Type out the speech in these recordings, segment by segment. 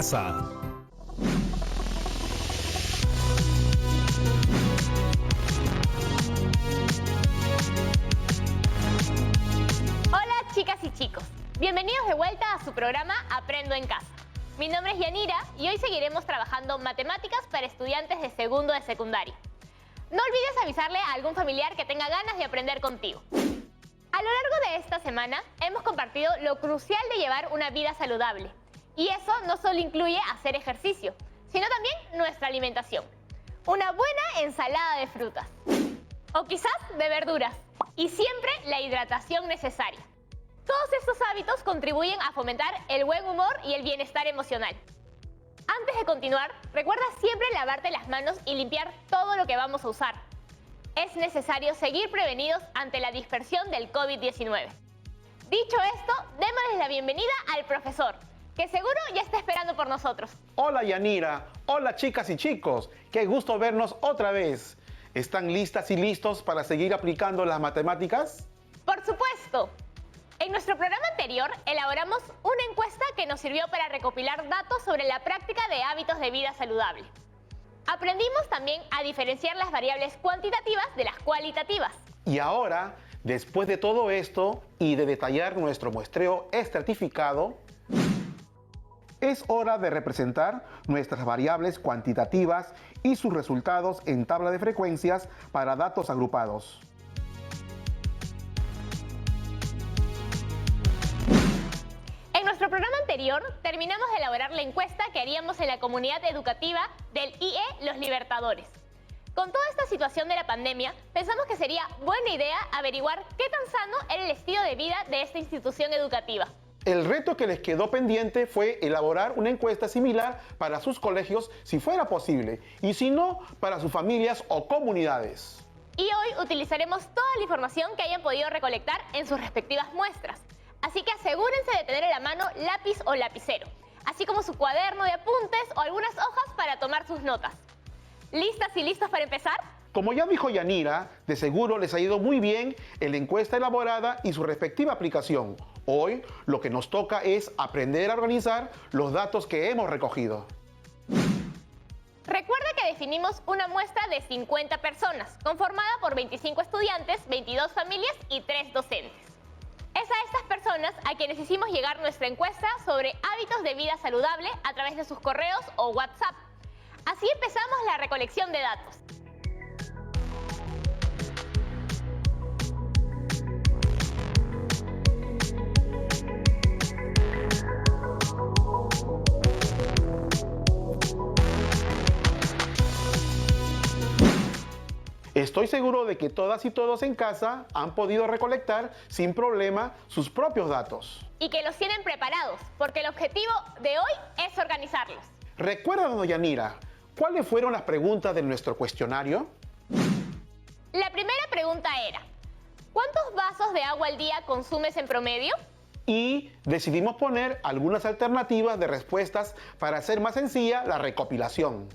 casa. Hola chicas y chicos, bienvenidos de vuelta a su programa Aprendo en Casa. Mi nombre es Yanira y hoy seguiremos trabajando matemáticas para estudiantes de segundo de secundaria. No olvides avisarle a algún familiar que tenga ganas de aprender contigo. A lo largo de esta semana hemos compartido lo crucial de llevar una vida saludable. Y eso no solo incluye hacer ejercicio, sino también nuestra alimentación. Una buena ensalada de frutas. O quizás de verduras. Y siempre la hidratación necesaria. Todos estos hábitos contribuyen a fomentar el buen humor y el bienestar emocional. Antes de continuar, recuerda siempre lavarte las manos y limpiar todo lo que vamos a usar. Es necesario seguir prevenidos ante la dispersión del COVID-19. Dicho esto, démosles la bienvenida al profesor, que seguro ya está esperando por nosotros. Hola Yanira, hola chicas y chicos, qué gusto vernos otra vez. ¿Están listas y listos para seguir aplicando las matemáticas? ¡Por supuesto! En nuestro programa anterior elaboramos una encuesta que nos sirvió para recopilar datos sobre la práctica de hábitos de vida saludable. Aprendimos también a diferenciar las variables cuantitativas de las cualitativas. Y ahora, después de todo esto y de detallar nuestro muestreo estratificado, es hora de representar nuestras variables cuantitativas y sus resultados en tabla de frecuencias para datos agrupados. En nuestro programa anterior terminamos de elaborar la encuesta que haríamos en la comunidad educativa del IE Los Libertadores. Con toda esta situación de la pandemia, pensamos que sería buena idea averiguar qué tan sano era el estilo de vida de esta institución educativa. El reto que les quedó pendiente fue elaborar una encuesta similar para sus colegios si fuera posible, y si no, para sus familias o comunidades. Y hoy utilizaremos toda la información que hayan podido recolectar en sus respectivas muestras. Así que asegúrense de tener a la mano lápiz o lapicero, así como su cuaderno de apuntes o algunas hojas para tomar sus notas. ¿Listas y listos para empezar? Como ya dijo Yanira, de seguro les ha ido muy bien en la encuesta elaborada y su respectiva aplicación. Hoy lo que nos toca es aprender a organizar los datos que hemos recogido. Recuerda que definimos una muestra de 50 personas, conformada por 25 estudiantes, 22 familias y 3 docentes. Es a estas personas a quienes hicimos llegar nuestra encuesta sobre hábitos de vida saludable a través de sus correos o WhatsApp. Así empezamos la recolección de datos. Estoy seguro de que todas y todos en casa han podido recolectar sin problema sus propios datos. Y que los tienen preparados, porque el objetivo de hoy es organizarlos. Recuérdanos, Yanira, ¿cuáles fueron las preguntas de nuestro cuestionario? La primera pregunta era, ¿cuántos vasos de agua al día consumes en promedio? Y decidimos poner algunas alternativas de respuestas para hacer más sencilla la recopilación.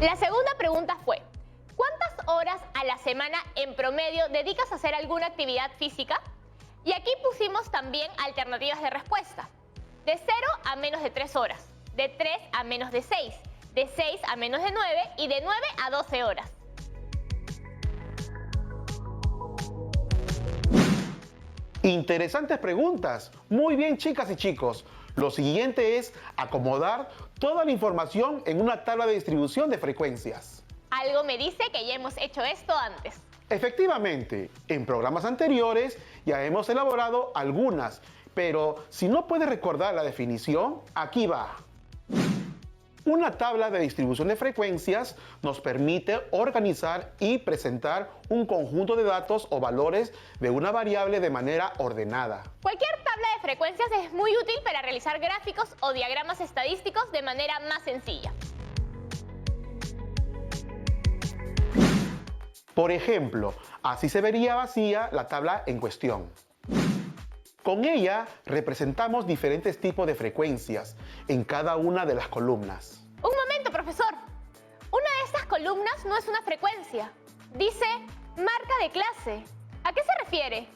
La segunda pregunta fue, ¿cuántas horas a la semana en promedio dedicas a hacer alguna actividad física? Y aquí pusimos también alternativas de respuesta. De 0 a menos de 3 horas, de 3 a menos de 6, de 6 a menos de 9 y de 9 a 12 horas. Interesantes preguntas. Muy bien, chicas y chicos. Lo siguiente es acomodar toda la información en una tabla de distribución de frecuencias. Algo me dice que ya hemos hecho esto antes. Efectivamente, en programas anteriores ya hemos elaborado algunas, pero si no puedes recordar la definición, aquí va. Una tabla de distribución de frecuencias nos permite organizar y presentar un conjunto de datos o valores de una variable de manera ordenada. Cualquier tabla de frecuencias es muy útil para realizar gráficos o diagramas estadísticos de manera más sencilla. Por ejemplo, así se vería vacía la tabla en cuestión. Con ella representamos diferentes tipos de frecuencias en cada una de las columnas. Un momento, profesor. Una de estas columnas no es una frecuencia. Dice marca de clase. ¿A qué se refiere?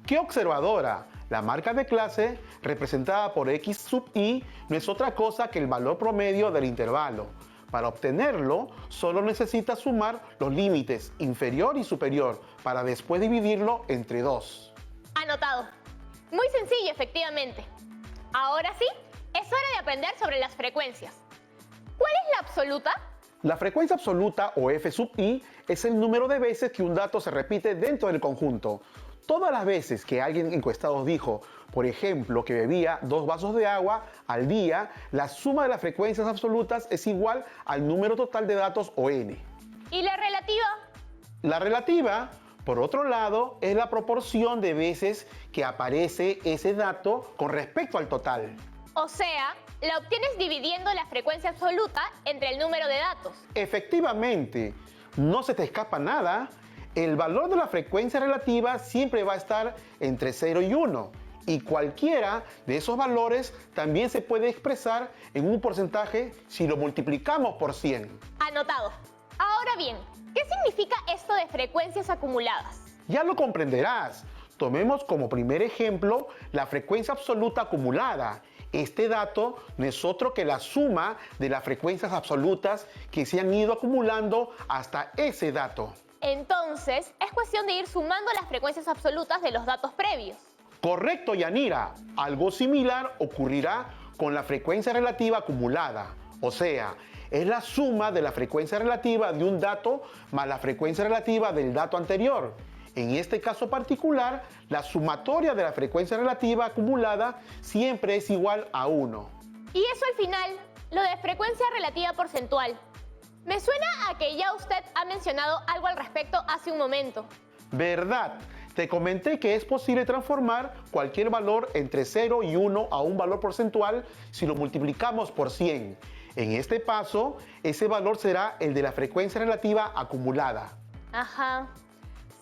¡Qué observadora! La marca de clase, representada por x sub i, no es otra cosa que el valor promedio del intervalo. Para obtenerlo, solo necesitas sumar los límites inferior y superior para después dividirlo entre 2. Anotado. Muy sencillo, efectivamente. Ahora sí, es hora de aprender sobre las frecuencias. ¿Cuál es la absoluta? La frecuencia absoluta, o f sub i, es el número de veces que un dato se repite dentro del conjunto. Todas las veces que alguien encuestado dijo, por ejemplo, que bebía 2 vasos de agua al día, la suma de las frecuencias absolutas es igual al número total de datos, o n. ¿Y la relativa? La relativa, por otro lado, es la proporción de veces que aparece ese dato con respecto al total. O sea, la obtienes dividiendo la frecuencia absoluta entre el número de datos. Efectivamente, no se te escapa nada. El valor de la frecuencia relativa siempre va a estar entre 0 y 1. Y cualquiera de esos valores también se puede expresar en un porcentaje si lo multiplicamos por 100. Anotado. Ahora bien, ¿qué significa esto de frecuencias acumuladas? Ya lo comprenderás. Tomemos como primer ejemplo la frecuencia absoluta acumulada. Este dato no es otro que la suma de las frecuencias absolutas que se han ido acumulando hasta ese dato. Entonces, es cuestión de ir sumando las frecuencias absolutas de los datos previos. Correcto, Yanira. Algo similar ocurrirá con la frecuencia relativa acumulada. O sea, es la suma de la frecuencia relativa de un dato más la frecuencia relativa del dato anterior. En este caso particular, la sumatoria de la frecuencia relativa acumulada siempre es igual a 1. Y eso al final, lo de frecuencia relativa porcentual. Me suena a que ya usted ha mencionado algo al respecto hace un momento. ¿Verdad? Te comenté que es posible transformar cualquier valor entre 0 y 1 a un valor porcentual si lo multiplicamos por 100. En este paso, ese valor será el de la frecuencia relativa acumulada. Ajá.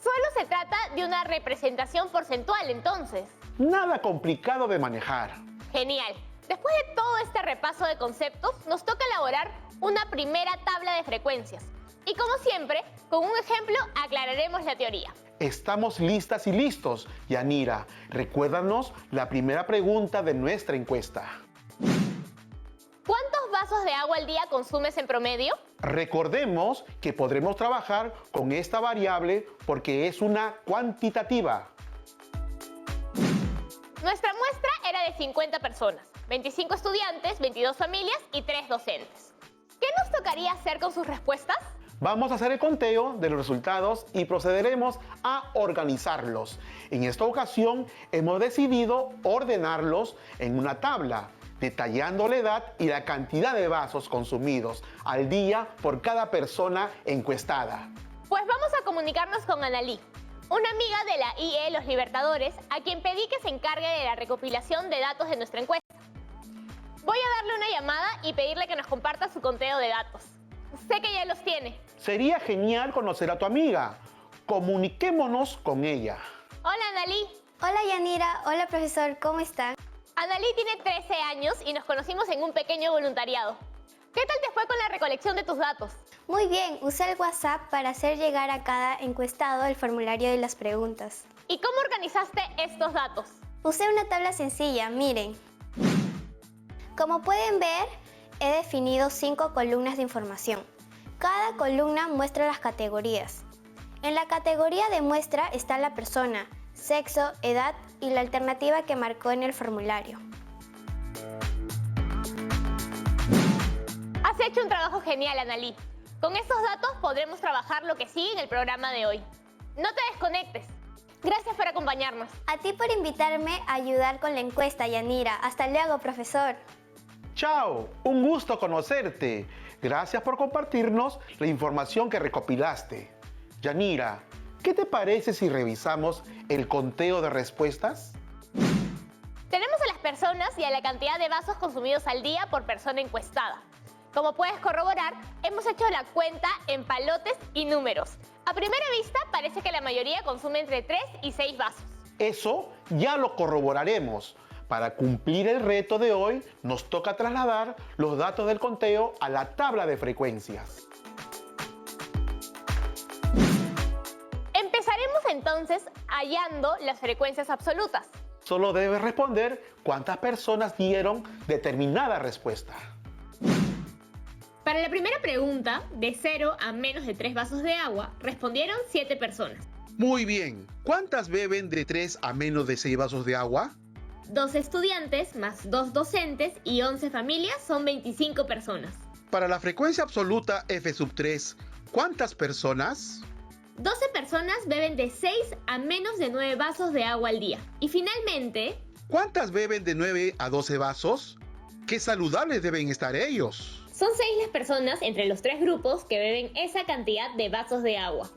Solo se trata de una representación porcentual, entonces. Nada complicado de manejar. Genial. Después de todo este repaso de conceptos, nos toca elaborar una primera tabla de frecuencias. Y como siempre, con un ejemplo aclararemos la teoría. Estamos listas y listos, Yanira. Recuérdanos la primera pregunta de nuestra encuesta. ¿Cuántos vasos de agua al día consumes en promedio? Recordemos que podremos trabajar con esta variable porque es una cuantitativa. Nuestra muestra era de 50 personas, 25 estudiantes, 22 familias y 3 docentes. ¿Qué nos tocaría hacer con sus respuestas? Vamos a hacer el conteo de los resultados y procederemos a organizarlos. En esta ocasión hemos decidido ordenarlos en una tabla, detallando la edad y la cantidad de vasos consumidos al día por cada persona encuestada. Pues vamos a comunicarnos con Analí, una amiga de la IE Los Libertadores, a quien pedí que se encargue de la recopilación de datos de nuestra encuesta. Voy a darle una llamada y pedirle que nos comparta su conteo de datos. Sé que ya los tiene. Sería genial conocer a tu amiga. Comuniquémonos con ella. Hola, Analí. Hola Yanira, hola profesor, ¿cómo están? Analí tiene 13 años y nos conocimos en un pequeño voluntariado. ¿Qué tal te fue con la recolección de tus datos? Muy bien, usé el WhatsApp para hacer llegar a cada encuestado el formulario de las preguntas. ¿Y cómo organizaste estos datos? Usé una tabla sencilla, miren. Como pueden ver, he definido 5 columnas de información. Cada columna muestra las categorías. En la categoría de muestra está la persona, sexo, edad y la alternativa que marcó en el formulario. Has hecho un trabajo genial, Analí. Con estos datos podremos trabajar lo que sigue en el programa de hoy. No te desconectes. Gracias por acompañarnos. A ti por invitarme a ayudar con la encuesta, Yanira. Hasta luego, profesor. Chao, un gusto conocerte. Gracias por compartirnos la información que recopilaste. Yanira, ¿qué te parece si revisamos el conteo de respuestas? Tenemos a las personas y a la cantidad de vasos consumidos al día por persona encuestada. Como puedes corroborar, hemos hecho la cuenta en palotes y números. A primera vista, parece que la mayoría consume entre 3 y 6 vasos. Eso ya lo corroboraremos. Para cumplir el reto de hoy, nos toca trasladar los datos del conteo a la tabla de frecuencias. Empezaremos entonces hallando las frecuencias absolutas. Solo debes responder cuántas personas dieron determinada respuesta. Para la primera pregunta, de 0 a menos de 3 vasos de agua, respondieron 7 personas. Muy bien. ¿Cuántas beben de 3 a menos de 6 vasos de agua? 2 estudiantes más 2 docentes y 11 familias son 25 personas. Para la frecuencia absoluta F3, ¿cuántas personas? 12 personas beben de 6 a menos de 9 vasos de agua al día. Y finalmente, ¿Cuántas beben de 9 a 12 vasos? ¿Qué saludables deben estar ellos? son 6 las personas entre los 3 grupos que beben esa cantidad de vasos de agua.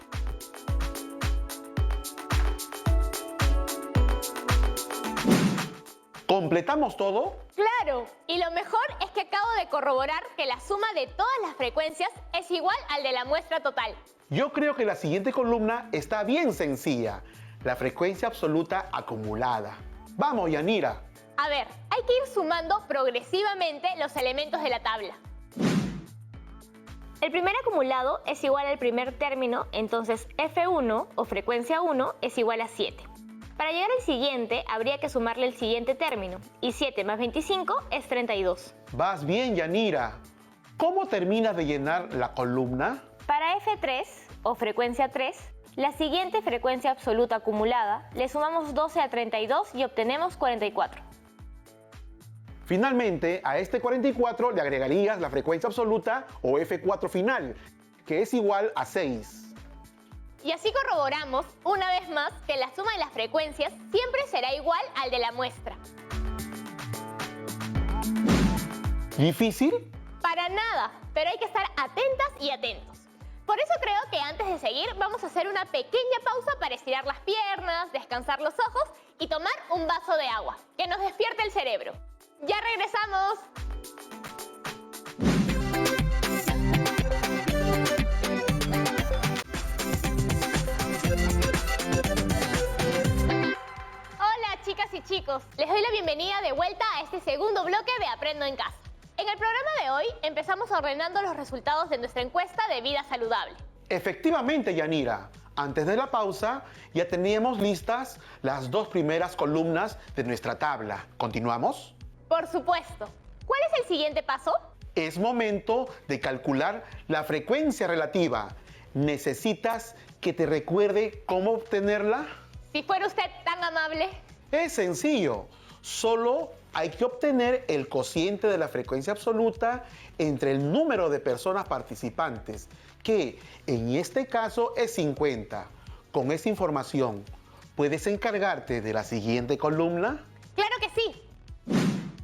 ¿Completamos todo? ¡Claro! Y lo mejor es que acabo de corroborar que la suma de todas las frecuencias es igual al de la muestra total. Yo creo que la siguiente columna está bien sencilla. La frecuencia absoluta acumulada. Vamos, Yanira. A ver, hay que ir sumando progresivamente los elementos de la tabla. El primer acumulado es igual al primer término, entonces F1 o frecuencia 1 es igual a 7. Para llegar al siguiente, habría que sumarle el siguiente término, y 7 más 25 es 32. Vas bien, Yanira. ¿Cómo terminas de llenar la columna? Para F3 o frecuencia 3, la siguiente frecuencia absoluta acumulada, le sumamos 12 a 32 y obtenemos 44. Finalmente, a este 44 le agregarías la frecuencia absoluta o F4 final, que es igual a 6. Y así corroboramos, una vez más, que la suma de las frecuencias siempre será igual al de la muestra. ¿Difícil? Para nada, pero hay que estar atentas y atentos. Por eso creo que antes de seguir vamos a hacer una pequeña pausa para estirar las piernas, descansar los ojos y tomar un vaso de agua, que nos despierte el cerebro. ¡Ya regresamos! Hola chicas y chicos, les doy la bienvenida de vuelta a este segundo bloque de Aprendo en Casa. En el programa de hoy empezamos ordenando los resultados de nuestra encuesta de vida saludable. Efectivamente, Yanira. Antes de la pausa, ya teníamos listas las 2 primeras columnas de nuestra tabla. ¿Continuamos? Por supuesto. ¿Cuál es el siguiente paso? Es momento de calcular la frecuencia relativa. ¿Necesitas que te recuerde cómo obtenerla? Si fuera usted tan amable. Es sencillo. Solo hay que obtener el cociente de la frecuencia absoluta entre el número de personas participantes, que en este caso es 50. Con esa información, ¿puedes encargarte de la siguiente columna? ¡Claro que sí!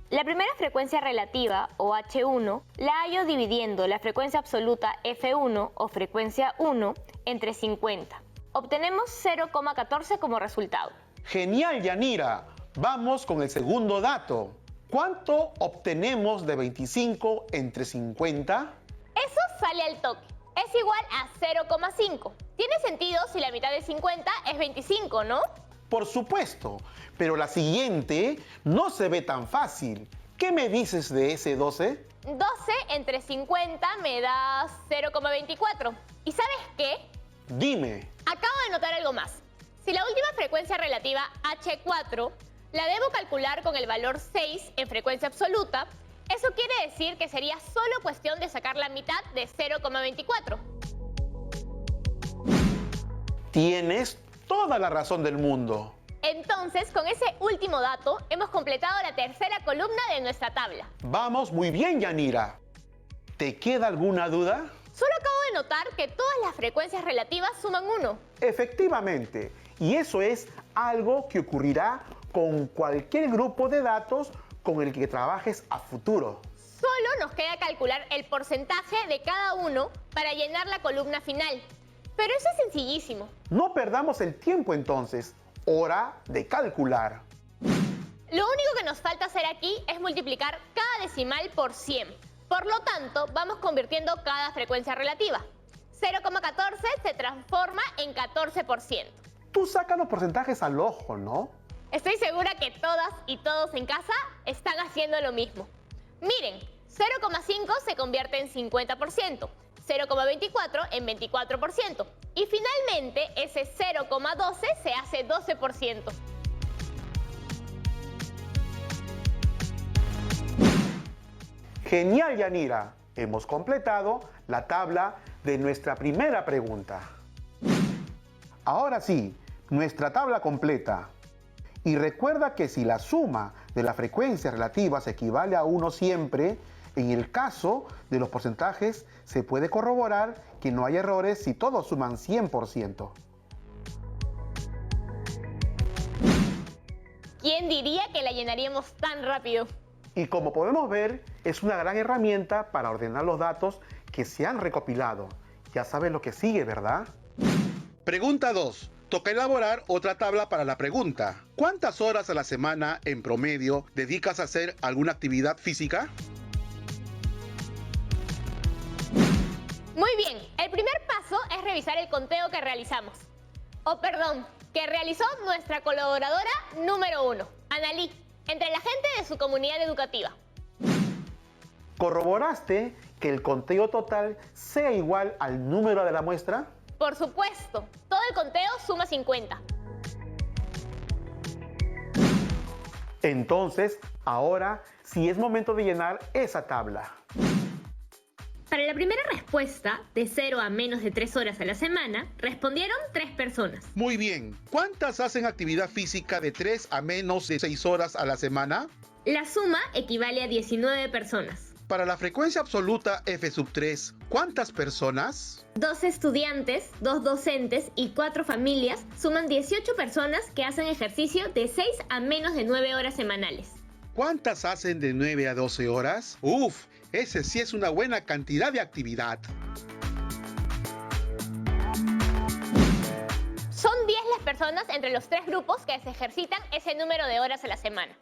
La primera frecuencia relativa, o H1, la hallo dividiendo la frecuencia absoluta F1, o frecuencia 1, entre 50. Obtenemos 0,14 como resultado. ¡Genial, Yanira! Vamos con el segundo dato. ¿Cuánto obtenemos de 25 entre 50? Eso sale al toque. Es igual a 0,5. Tiene sentido si la mitad de 50 es 25, ¿no? Por supuesto, pero la siguiente no se ve tan fácil. ¿Qué me dices de ese 12? 12 entre 50 me da 0,24. ¿Y sabes qué? Dime. Acabo de notar algo más. Si la última frecuencia relativa H4 la debo calcular con el valor 6 en frecuencia absoluta, eso quiere decir que sería solo cuestión de sacar la mitad de 0,24. Tienes toda la razón del mundo. Entonces, con ese último dato, hemos completado la tercera columna de nuestra tabla. Vamos muy bien, Yanira. ¿Te queda alguna duda? Solo acabo de notar que todas las frecuencias relativas suman 1. Efectivamente, y eso es algo que ocurrirá con cualquier grupo de datos con el que trabajes a futuro. Solo nos queda calcular el porcentaje de cada uno para llenar la columna final. Pero eso es sencillísimo. No perdamos el tiempo entonces. Hora de calcular. Lo único que nos falta hacer aquí es multiplicar cada decimal por 100. Por lo tanto, vamos convirtiendo cada frecuencia relativa. 0,14 se transforma en 14%. Tú sacas los porcentajes al ojo, ¿no? Estoy segura que todas y todos en casa están haciendo lo mismo. Miren, 0,5 se convierte en 50%, 0,24 en 24% y finalmente ese 0,12 se hace 12%. Genial, Yanira. Hemos completado la tabla de nuestra primera pregunta. Ahora sí, nuestra tabla completa. Y recuerda que si la suma de las frecuencias relativas equivale a 1 siempre, en el caso de los porcentajes se puede corroborar que no hay errores si todos suman 100%. ¿Quién diría que la llenaríamos tan rápido? Y como podemos ver, es una gran herramienta para ordenar los datos que se han recopilado. Ya sabes lo que sigue, ¿verdad? Pregunta 2. Toca elaborar otra tabla para la pregunta. ¿Cuántas horas a la semana, en promedio, dedicas a hacer alguna actividad física? Muy bien, el primer paso es revisar el conteo que realizamos. Que realizó nuestra colaboradora número 1, Analí, entre la gente de su comunidad educativa. ¿Corroboraste que el conteo total sea igual al número de la muestra? Por supuesto, todo el conteo suma 50. Entonces, ahora sí es momento de llenar esa tabla. Para la primera respuesta, de 0 a menos de 3 horas a la semana, respondieron 3 personas. Muy bien. ¿Cuántas hacen actividad física de 3 a menos de 6 horas a la semana? La suma equivale a 19 personas. Para la frecuencia absoluta F3, ¿cuántas personas? 2 estudiantes, 2 docentes y 4 familias suman 18 personas que hacen ejercicio de 6 a menos de 9 horas semanales. ¿Cuántas hacen de 9 a 12 horas? ¡Uf! Ese sí es una buena cantidad de actividad. Son 10 las personas entre los 3 grupos que se ejercitan ese número de horas a la semana.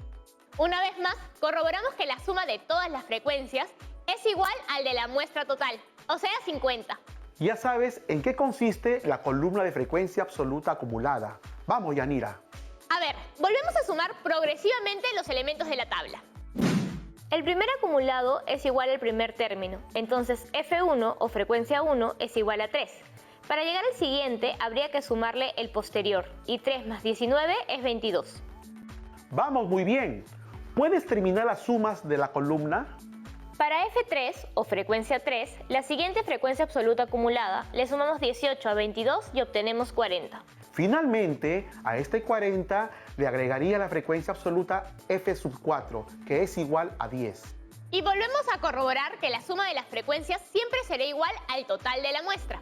Una vez más, corroboramos que la suma de todas las frecuencias es igual al de la muestra total, o sea 50. Ya sabes en qué consiste la columna de frecuencia absoluta acumulada. Vamos, Yanira. A ver, volvemos a sumar progresivamente los elementos de la tabla. El primer acumulado es igual al primer término, entonces F1 o frecuencia 1 es igual a 3. Para llegar al siguiente habría que sumarle el posterior, y 3 más 19 es 22. Vamos, muy bien. ¿Puedes terminar las sumas de la columna? Para F3 o frecuencia 3, la siguiente frecuencia absoluta acumulada, le sumamos 18 a 22 y obtenemos 40. Finalmente, a este 40 le agregaría la frecuencia absoluta F4, que es igual a 10. Y volvemos a corroborar que la suma de las frecuencias siempre será igual al total de la muestra.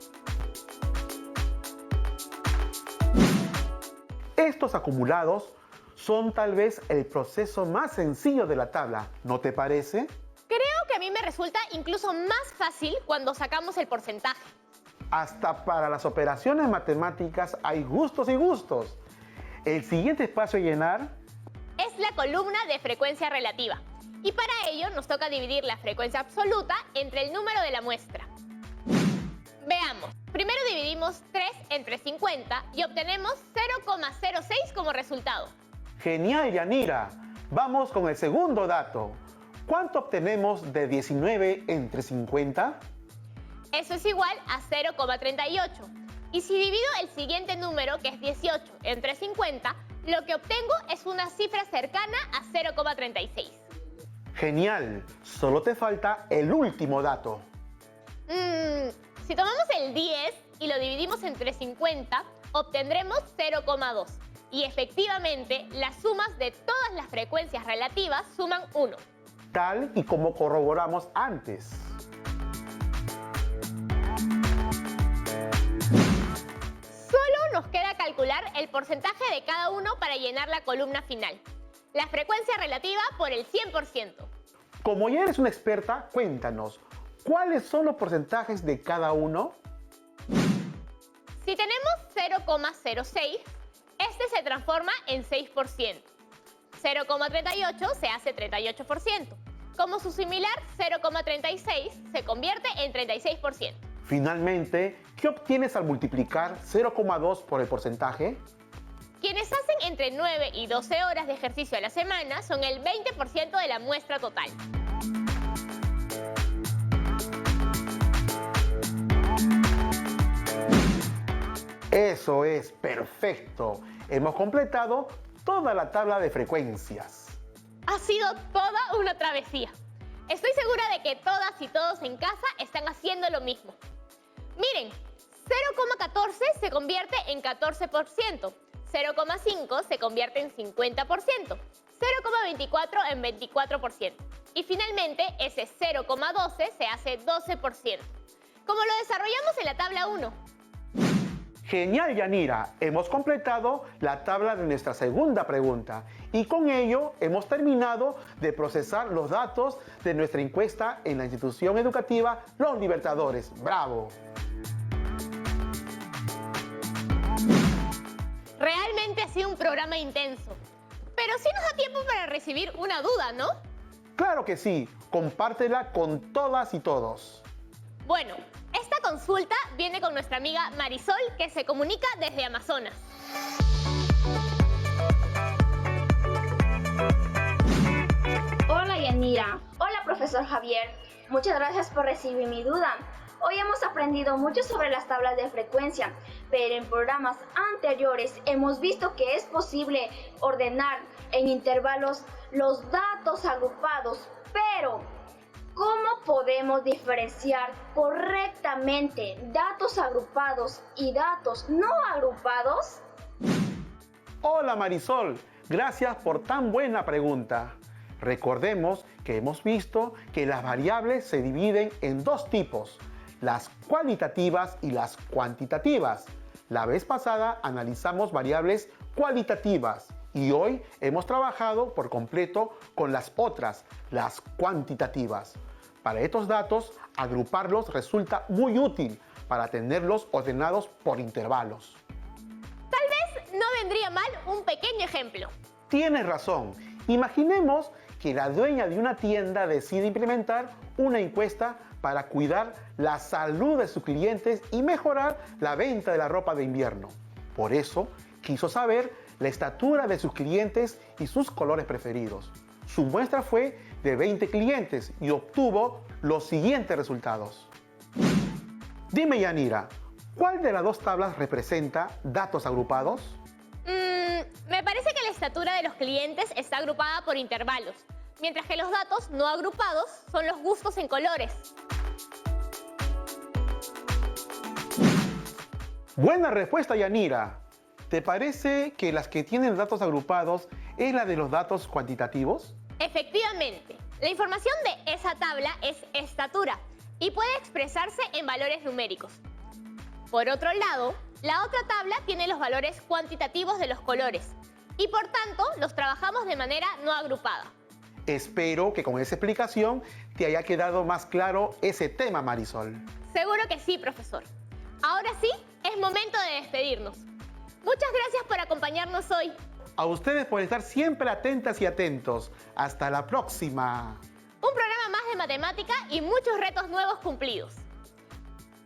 Estos acumulados son tal vez el proceso más sencillo de la tabla, ¿no te parece? Creo que a mí me resulta incluso más fácil cuando sacamos el porcentaje. Hasta para las operaciones matemáticas hay gustos y gustos. El siguiente espacio a llenar es la columna de frecuencia relativa. Y para ello nos toca dividir la frecuencia absoluta entre el número de la muestra. Veamos. Primero dividimos 3 entre 50 y obtenemos 0,06 como resultado. Genial, Yanira. Vamos con el segundo dato. ¿Cuánto obtenemos de 19 entre 50? Eso es igual a 0,38. Y si divido el siguiente número, que es 18, entre 50, lo que obtengo es una cifra cercana a 0,36. Genial. Solo te falta el último dato. Si tomamos el 10 y lo dividimos entre 50, obtendremos 0,2. Y efectivamente, las sumas de todas las frecuencias relativas suman 1. Tal y como corroboramos antes. Solo nos queda calcular el porcentaje de cada uno para llenar la columna final. La frecuencia relativa por el 100%. Como ya eres una experta, cuéntanos, ¿cuáles son los porcentajes de cada uno? Si tenemos 0,06, este se transforma en 6%. 0,38 se hace 38%. Como su similar, 0,36 se convierte en 36%. Finalmente, ¿qué obtienes al multiplicar 0,2 por el porcentaje? Quienes hacen entre 9 y 12 horas de ejercicio a la semana son el 20% de la muestra total. Eso es, perfecto. Hemos completado toda la tabla de frecuencias. Ha sido toda una travesía. Estoy segura de que todas y todos en casa están haciendo lo mismo. Miren, 0,14 se convierte en 14%, 0,5 se convierte en 50%, 0,24 en 24% y finalmente ese 0,12 se hace 12%, como lo desarrollamos en la tabla 1. Genial, Yanira. Hemos completado la tabla de nuestra segunda pregunta y con ello hemos terminado de procesar los datos de nuestra encuesta en la institución educativa Los Libertadores. ¡Bravo! Realmente ha sido un programa intenso, pero sí nos da tiempo para recibir una duda, ¿no? Claro que sí. Compártela con todas y todos. Bueno, esta consulta viene con nuestra amiga Marisol, que se comunica desde Amazonas. Hola Yanira. Hola profesor Javier. Muchas gracias por recibir mi duda. Hoy hemos aprendido mucho sobre las tablas de frecuencia, pero en programas anteriores hemos visto que es posible ordenar en intervalos los datos agrupados, pero ¿cómo podemos diferenciar correctamente datos agrupados y datos no agrupados? Hola Marisol, gracias por tan buena pregunta. Recordemos que hemos visto que las variables se dividen en dos tipos, las cualitativas y las cuantitativas. La vez pasada analizamos variables cualitativas y hoy hemos trabajado por completo con las otras, las cuantitativas. Para estos datos, agruparlos resulta muy útil para tenerlos ordenados por intervalos. Tal vez no vendría mal un pequeño ejemplo. Tienes razón. Imaginemos que la dueña de una tienda decide implementar una encuesta para cuidar la salud de sus clientes y mejorar la venta de la ropa de invierno. Por eso, quiso saber la estatura de sus clientes y sus colores preferidos. Su muestra fue de 20 clientes y obtuvo los siguientes resultados. Dime, Yanira, ¿cuál de las dos tablas representa datos agrupados? Me parece que la estatura de los clientes está agrupada por intervalos, mientras que los datos no agrupados son los gustos en colores. Buena respuesta, Yanira. ¿Te parece que las que tienen datos agrupados es la de los datos cuantitativos? Efectivamente, la información de esa tabla es estatura y puede expresarse en valores numéricos. Por otro lado, la otra tabla tiene los valores cuantitativos de los colores y por tanto los trabajamos de manera no agrupada. Espero que con esa explicación te haya quedado más claro ese tema, Marisol. Seguro que sí, profesor. Ahora sí, es momento de despedirnos. Muchas gracias por acompañarnos hoy. A ustedes por estar siempre atentas y atentos. Hasta la próxima. Un programa más de matemática y muchos retos nuevos cumplidos.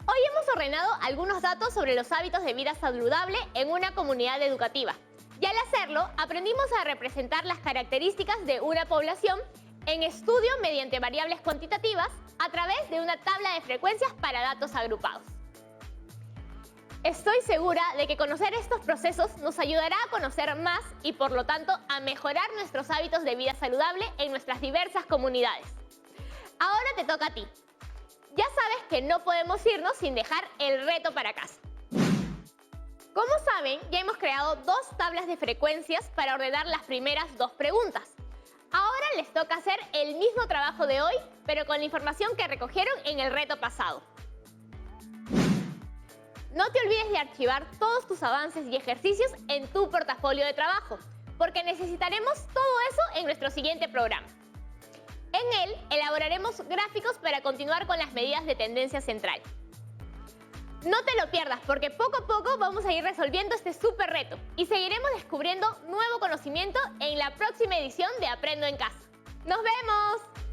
Hoy hemos ordenado algunos datos sobre los hábitos de vida saludable en una comunidad educativa. Y al hacerlo, aprendimos a representar las características de una población en estudio mediante variables cuantitativas a través de una tabla de frecuencias para datos agrupados. Estoy segura de que conocer estos procesos nos ayudará a conocer más y, por lo tanto, a mejorar nuestros hábitos de vida saludable en nuestras diversas comunidades. Ahora te toca a ti. Ya sabes que no podemos irnos sin dejar el reto para casa. Como saben, ya hemos creado dos tablas de frecuencias para ordenar las primeras dos preguntas. Ahora les toca hacer el mismo trabajo de hoy, pero con la información que recogieron en el reto pasado. No te olvides de archivar todos tus avances y ejercicios en tu portafolio de trabajo, porque necesitaremos todo eso en nuestro siguiente programa. En él elaboraremos gráficos para continuar con las medidas de tendencia central. No te lo pierdas, porque poco a poco vamos a ir resolviendo este súper reto y seguiremos descubriendo nuevo conocimiento en la próxima edición de Aprendo en Casa. ¡Nos vemos!